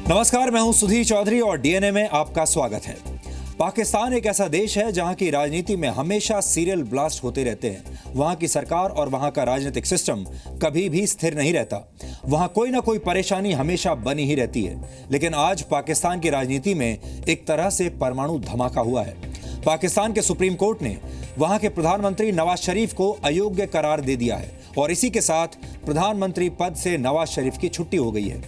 नमस्कार, मैं हूं सुधीर चौधरी और डीएनए में आपका स्वागत है। पाकिस्तान एक ऐसा देश है जहां की राजनीति में हमेशा सीरियल ब्लास्ट होते रहते हैं। वहां की सरकार और वहां का राजनीतिक सिस्टम कभी भी स्थिर नहीं रहता। वहां कोई ना कोई परेशानी हमेशा बनी ही रहती है। लेकिन आज पाकिस्तान की राजनीति में एक तरह से परमाणु धमाका हुआ है। पाकिस्तान के सुप्रीम कोर्ट ने वहां के प्रधानमंत्री नवाज शरीफ को अयोग्य करार दे दिया है और इसी के साथ प्रधानमंत्री पद से नवाज शरीफ की छुट्टी हो गई है।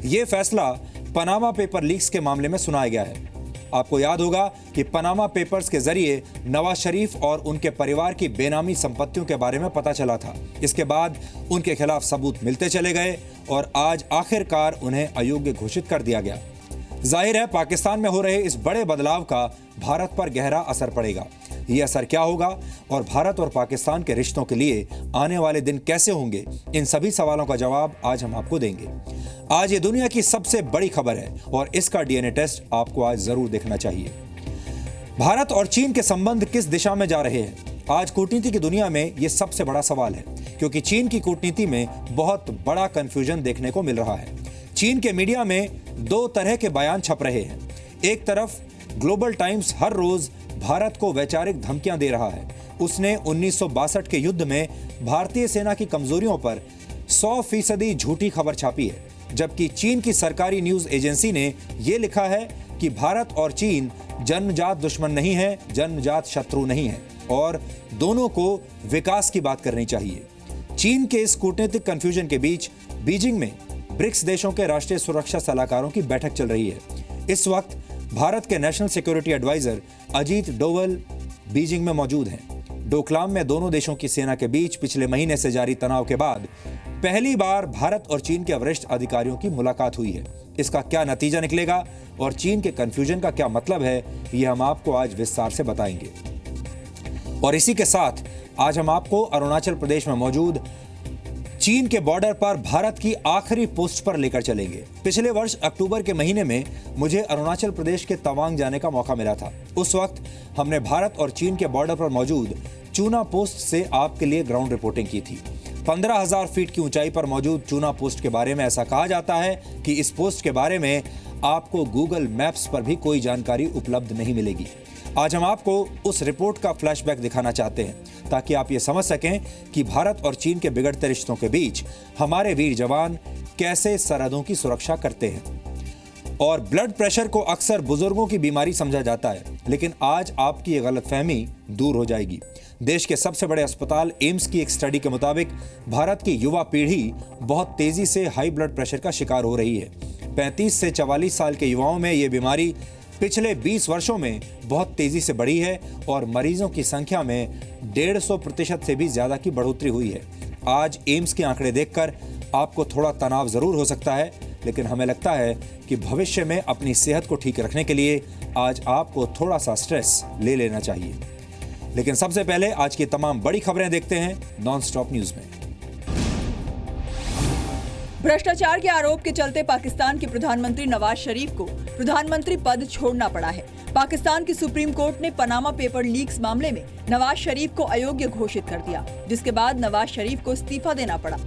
यह फैसला पनामा पेपर लीक्स के मामले में सुनाया गया है। आपको याद होगा कि पनामा पेपर्स के जरिए नवाज शरीफ और उनके परिवार की बेनामी संपत्तियों के बारे में पता चला था। इसके बाद उनके खिलाफ सबूत मिलते चले गए और आज आखिरकार उन्हें अयोग्य घोषित कर दिया गया। जाहिर है पाकिस्तान में हो रहे इस बड़े बदलाव का भारत पर गहरा असर पड़ेगा। ये असर क्या होगा और भारत और पाकिस्तान के रिश्तों के लिए आने वाले दिन कैसे होंगे, इन सभी सवालों का जवाब आज हम आपको देंगे। आज ये दुनिया की सबसे बड़ी खबर है और इसका डीएनए टेस्ट आपको आज जरूर देखना चाहिए। भारत और चीन के संबंध किस दिशा में जा रहे हैं? आज कूटनीति की दुनिया में ये सबसे बड़ा सवाल है, क्योंकि चीन की कूटनीति में बहुत बड़ा कंफ्यूजन देखने को मिल रहा है। चीन के मीडिया में दो तरह के बयान छप रहे हैं। एक तरफ ग्लोबल टाइम्स हर रोज भारत को वैचारिक धमकियां दे रहा है। उसने 1962 के युद्ध में भारतीय सेना की कमजोरियों पर 100% झूठी खबर छापी है, जबकि चीन की सरकारी न्यूज एजेंसी ने यह लिखा है कि भारत और चीन जन्मजात दुश्मन नहीं है, जन्मजात शत्रु नहीं है और दोनों को विकास की बात करनी चाहिए। चीन के इस कूटनीतिक कंफ्यूजन के बीच बीजिंग में ब्रिक्स देशों के राष्ट्रीय सुरक्षा सलाहकारों की बैठक चल रही है। इस वक्त भारत के national security adviser Ajit Doval Beijing में मौजूद हैं। डोकलाम में दोनों देशों की सेना के बीच पिछले महीने से जारी तनाव के बाद पहली बार भारत और चीन के वरिष्ठ अधिकारियों की मुलाकात हुई है। इसका क्या नतीजा निकलेगा और चीन के कंफ्यूजन का क्या मतलब है, ये हम आपको आज विस्तार से बताएंगे। और इसी के साथ आज हम आपको अरुणाचल प्रदेश में मौजूद चीन के बॉर्डर पर भारत की आखिरी पोस्ट पर लेकर चलेंगे। पिछले वर्ष अक्टूबर के महीने में मुझे अरुणाचल प्रदेश के तवांग जाने का मौका मिला था। उस वक्त हमने भारत और चीन के बॉर्डर पर मौजूद चूना पोस्ट से आपके लिए ग्राउंड रिपोर्टिंग की थी। 15,000 फीट की ऊंचाई पर मौजूद चूना पोस्ट के बारे में ऐसा कहा जाता है कि इस पोस्ट के बारे में आपको गूगल मैप्स पर भी कोई जानकारी उपलब्ध नहीं मिलेगी। आज हम आपको उस रिपोर्ट का फ्लैशबैक दिखाना चाहते हैं ताकि आप ये समझ सकें कि भारत और चीन के बिगड़ते रिश्तों के बीच हमारे वीर जवान कैसे सरहदों की सुरक्षा करते हैं। और ब्लड प्रेशर को अक्सर बुजुर्गों की बीमारी समझा जाता है, लेकिन आज आपकी ये गलतफहमी दूर हो जाएगी। देश के सबसे बड़े अस्पताल एम्स की एक स्टडी के मुताबिक भारत की युवा पीढ़ी बहुत तेजी से हाई ब्लड प्रेशर का शिकार हो रही है। 35 से 44 साल के युवाओं में ये बीमारी पिछले 20 वर्षों में बहुत तेजी से बढ़ी है और मरीजों की संख्या में 150% से भी ज्यादा की बढ़ोतरी हुई है। आज एम्स के आंकड़े देखकर आपको थोड़ा तनाव जरूर हो सकता है, लेकिन हमें लगता है कि भविष्य में अपनी सेहत को ठीक रखने के लिए आज आपको थोड़ा सा स्ट्रेस ले लेना चाहिए। लेकिन सबसे पहले आज की तमाम बड़ी खबरें देखते हैं नॉन स्टॉप न्यूज में। भ्रष्टाचार के आरोप के चलते पाकिस्तान के प्रधानमंत्री नवाज शरीफ को प्रधानमंत्री पद छोड़ना पड़ा है। पाकिस्तान की सुप्रीम कोर्ट ने पनामा पेपर लीक्स मामले में नवाज शरीफ को अयोग्य घोषित कर दिया, जिसके बाद नवाज शरीफ को इस्तीफा देना पड़ा।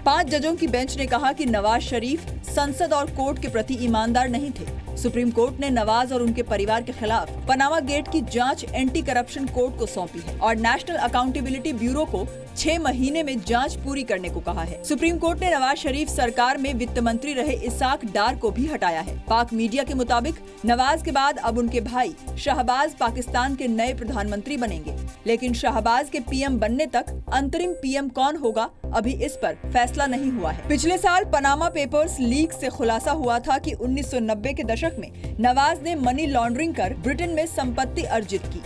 5 जजों की बेंच ने कहा कि नवाज शरीफ संसद और कोर्ट के प्रति ईमानदार नहीं थे। सुप्रीम कोर्ट ने नवाज और उनके परिवार के खिलाफ पनामा गेट की जांच एंटी करप्शन कोर्ट को सौंपी है और नेशनल अकाउंटेबिलिटी ब्यूरो को 6 महीने में जांच पूरी करने को कहा है। सुप्रीम कोर्ट ने नवाज शरीफ सरकार में वित्त मंत्री रहे इसाक डार को भी हटाया है। पाक मीडिया के मुताबिक नवाज के बाद अब उनके भाई शहबाज पाकिस्तान के नए प्रधानमंत्री बनेंगे, लेकिन शहबाज के पीएम बनने तक अंतरिम पीएम कौन होगा, अभी इस पर फैसला नहीं हुआ है। पिछले साल पनामा पेपर्स लीक से खुलासा हुआ था कि 1990 के दशक में नवाज ने मनी लॉन्ड्रिंग कर ब्रिटेन में संपत्ति अर्जित की।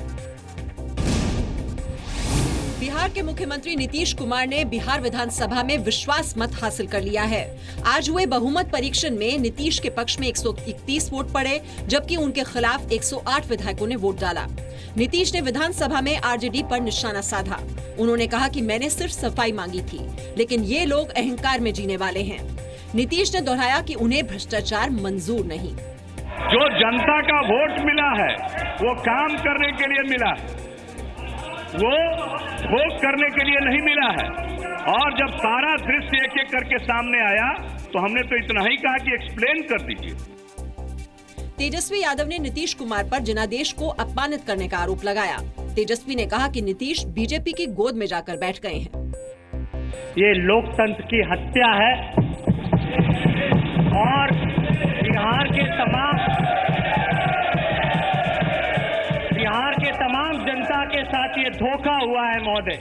बिहार के मुख्यमंत्री नीतीश कुमार ने बिहार विधानसभा में विश्वास मत हासिल कर लिया है। आज हुए बहुमत परीक्षण में नीतीश के पक्ष में 131 वोट पड़े, जबकि उनके खिलाफ 108 विधायकों ने वोट डाला। नीतीश ने विधानसभा में आरजेडी पर निशाना साधा। उन्होंने कहा कि मैंने सिर्फ सफाई मांगी थी, लेकिन ये लोग अहंकार में जीने वाले हैं। नीतीश ने दोहराया कि उन्हें भ्रष्टाचार मंजूर नहीं। जो जनता का वोट मिला है वो काम करने के लिए मिला है, वो भोग करने के लिए नहीं मिला है। और जब सारा दृश्य एक एक करके सामने आया तो हमने तो इतना ही कहा कि एक्सप्लेन कर दीजिए। तेजस्वी यादव ने नीतीश कुमार पर जनादेश को अपमानित करने का आरोप लगाया। तेजस्वी ने कहा कि नीतीश बीजेपी की गोद में जाकर बैठ गए हैं। ये लोकतंत्र की हत्या है और बिहार के तमाम जनता के साथ ये धोखा हुआ है महोदय।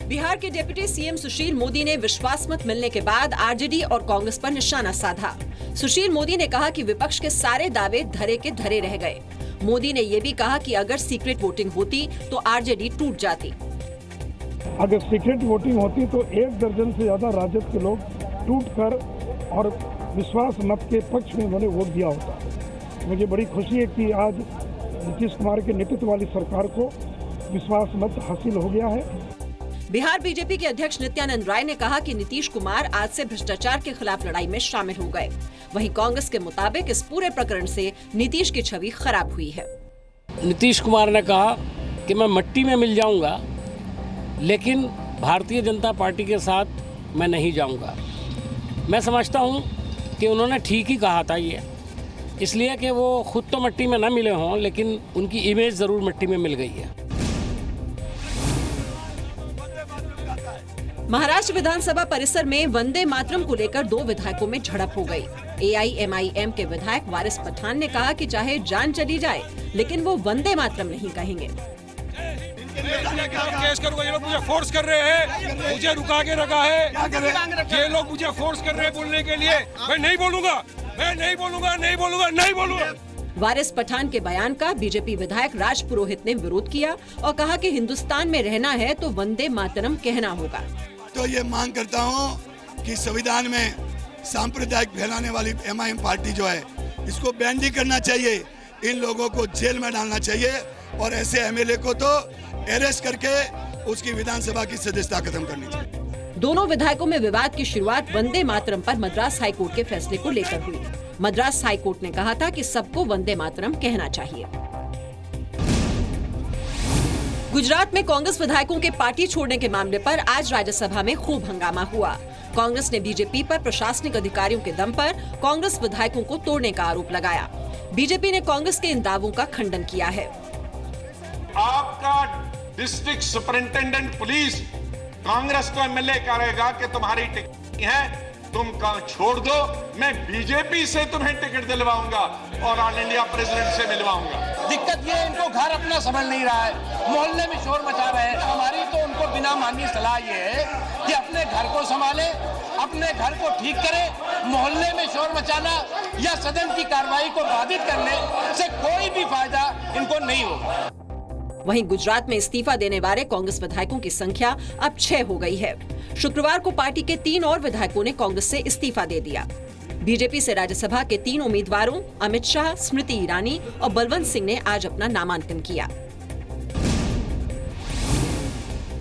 बिहार के डिप्टी सीएम सुशील मोदी ने विश्वास मत मिलने के बाद आरजेडी और कांग्रेस पर निशाना साधा। सुशील मोदी ने कहा कि विपक्ष के सारे दावे धरे के धरे रह गए। मोदी ने ये भी कहा कि अगर सीक्रेट वोटिंग होती तो आरजेडी टूट जाती। अगर सीक्रेट वोटिंग होती तो 1 दर्जन से ज्यादा राजद के लोग टूटकर और विश्वास मत के पक्ष में उन्होंने वोट दिया होता। मुझे बड़ी खुशी है कि आज नीतीश कुमार के नेतृत्व वाली सरकार को विश्वास मत हासिल हो गया है। बिहार बीजेपी के अध्यक्ष नित्यानंद राय ने कहा कि नीतीश कुमार आज से भ्रष्टाचार के खिलाफ लड़ाई में शामिल हो गए। वहीं कांग्रेस के मुताबिक इस पूरे प्रकरण से नीतीश की छवि खराब हुई है। नीतीश कुमार ने कहा कि मैं मिट्टी में मिल जाऊंगा, लेकिन भारतीय जनता पार्टी के साथ मैं नहीं जाऊंगा। मैं समझता हूं कि उन्होंने ठीक ही कहा था ये, इसलिए कि वो खुद तो मिट्टी में न मिले हों, लेकिन उनकी इमेज ज़रूर मिट्टी में मिल गई है। महाराष्ट्र विधानसभा परिसर में वंदे मातरम को लेकर 2 विधायकों में झड़प हो गई। AIMIM के विधायक वारिस पठान ने कहा कि चाहे जान चली जाए, लेकिन वो वंदे मातरम नहीं कहेंगे। केस करूंगा, ये लोग मुझे फोर्स कर रहे हैं, मुझे रुका के रखा है, ये लोग मुझे फोर्स कर रहे हैं बोलने के लिए। मैं नहीं बोलूंगा, मैं नहीं बोलूंगा, नहीं बोलूंगा, नहीं बोलूंगा। वारिस पठान के बयान का बीजेपी विधायक राज पुरोहित ने विरोध किया और कहा कि हिंदुस्तान में रहना है तो वंदे मातरम कहना होगा। तो ये मांग करता हूँ कि संविधान में सांप्रदायिक फैलाने वाली MIM पार्टी जो है, इसको बैन भी करना चाहिए। इन लोगों को जेल में डालना चाहिए और ऐसे MLA को तो अरेस्ट करके उसकी विधानसभा की सदस्यता खत्म करनी चाहिए। दोनों विधायकों में विवाद की शुरुआत वंदे मातरम पर मद्रास हाईकोर्ट के फैसले को लेकर हुई। मद्रास हाईकोर्ट ने कहा था कि सबको वंदे मातरम कहना चाहिए। गुजरात में कांग्रेस विधायकों के पार्टी छोड़ने के मामले पर आज राज्यसभा में खूब हंगामा हुआ। कांग्रेस ने बीजेपी पर प्रशासनिक अधिकारियों के दम पर कांग्रेस विधायकों को तोड़ने का आरोप लगाया। बीजेपी ने कांग्रेस के इन दावों का खंडन किया है। आपका डिस्ट्रिक्ट सुपरिंटेंडेंट पुलिस कांग्रेस को MLA करेगा कि तुम्हारी टिकट है, तुम कल छोड़ दो, मैं बीजेपी से तुम्हें टिकट दिलवाऊंगा और ऑल इंडिया प्रेसिडेंट से मिलवाऊंगा। दिक्कत ये इनको घर अपना समझ नहीं रहा है, मोहल्ले में शोर मचा रहे हैं। हमारी तो उनको बिना मानी सलाह ये है कि अपने घर को संभाले, अपने घर को ठीक करे। मोहल्ले में शोर मचाना या सदन की कार्रवाई को बाधित करने से कोई भी फायदा इनको नहीं होगा। वहीं गुजरात में इस्तीफा देने वाले कांग्रेस विधायकों की संख्या अब 6 हो गई है। शुक्रवार को पार्टी के 3 और विधायकों ने कांग्रेस से इस्तीफा दे दिया। बीजेपी से राज्यसभा के 3 उम्मीदवारों अमित शाह, स्मृति ईरानी और बलवंत सिंह ने आज अपना नामांकन किया।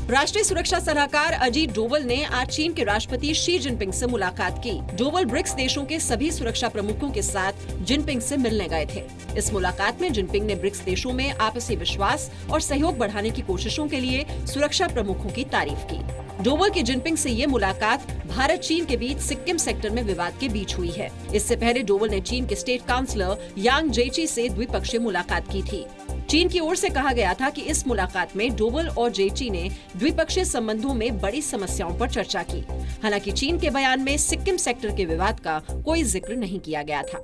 राष्ट्रीय सुरक्षा सलाहकार अजीत डोवल ने आज चीन के राष्ट्रपति शी जिनपिंग से मुलाकात की। डोवल ब्रिक्स देशों के सभी सुरक्षा प्रमुखों के साथ जिनपिंग से मिलने गए थे। इस मुलाकात में जिनपिंग ने ब्रिक्स देशों में आपसी विश्वास और सहयोग बढ़ाने की कोशिशों के लिए सुरक्षा प्रमुखों की तारीफ की। डोवल की जिनपिंग से ये मुलाकात भारत चीन के बीच सिक्किम सेक्टर में विवाद के बीच हुई है। इससे पहले डोवल ने चीन के स्टेट काउंसलर यांग जेची से द्विपक्षीय मुलाकात की थी। चीन की ओर से कहा गया था कि इस मुलाकात में डोवल और जेची ने द्विपक्षीय संबंधों में बड़ी समस्याओं पर चर्चा की। हालांकि चीन के बयान में सिक्किम सेक्टर के विवाद का कोई जिक्र नहीं किया गया था।